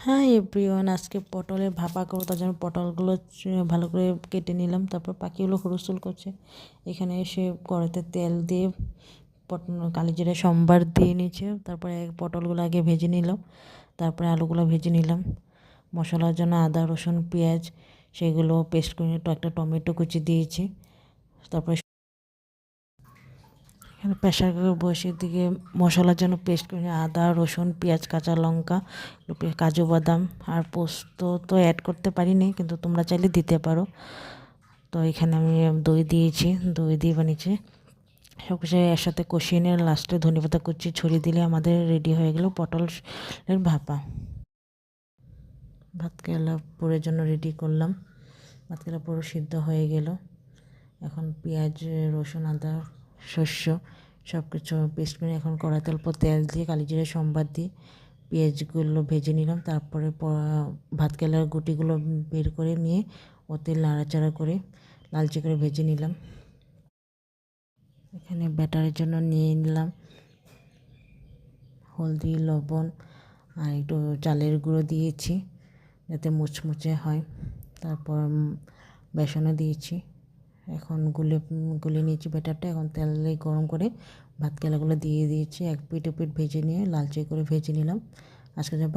হ্যাঁ এভরিওয়ান, আজকে পটলের ভাপা করবো। তার জন্য পটলগুলো ভালো করে কেটে নিলাম। তারপর পাখিগুলো হুলস্থুল করছে। এখানে এসে কড়াইতে তেল দিয়ে কালি জিরে সম্বার দিয়ে নিচ্ছে। তারপরে পটলগুলো আগে ভেজে নিলাম, তারপরে আলুগুলো ভেজে নিলাম। মশলার জন্য আদা রসুন পেঁয়াজ সেগুলো পেস্ট করে একটা টমেটো কুচি দিয়েছি। তারপরে এখানে প্রেশার কুকার বসিয়ে দিকে মশলার জন্য পেস্ট করে আদা রসুন পেঁয়াজ কাঁচা লঙ্কা কাজু বাদাম আর পোস্ত তো অ্যাড করতে পারিনি, কিন্তু তোমরা চাইলে দিতে পারো। তো এখানে আমি দই দিয়েছি, দই দিয়ে বানিয়েছি। সব কিছু একসাথে কষিয়ে নিয়ে লাস্টে ধনেপাতা কুচি ছড়িয়ে দিলে আমাদের রেডি হয়ে গেল পটলের ভাপা। ভাত কেলা পুরের জন্য রেডি করলাম। ভাত কেলা পুরো সিদ্ধ হয়ে গেল। এখন পেঁয়াজ রসুন আদা শস্য সব কিছু পেস্ট করে এখন কড়াইতে অল্প তেল দিয়ে কালি জিরে সম্বার দিয়ে পেঁয়াজগুলো ভেজে নিলাম। তারপরে ভাত কেলার গুটিগুলো বের করে নিয়ে ওতে নাড়াচাড়া করে লালচে করে ভেজে নিলাম। এখানে ব্যাটারের জন্য নিয়ে নিলাম হলদি লবণ আর একটু চালের গুঁড়ো দিয়েছি যাতে মুচমুচে হয়। তারপর বেসনও দিয়েছি। এখন গুলে নিয়েছি ব্যাটারটা। এখন তেলে গরম করে ভাত কেলাগুলো দিয়ে দিয়েছি। এক পিঠ ভেজে নিয়ে লালচে করে ভেজে নিলাম। আজকে যাবো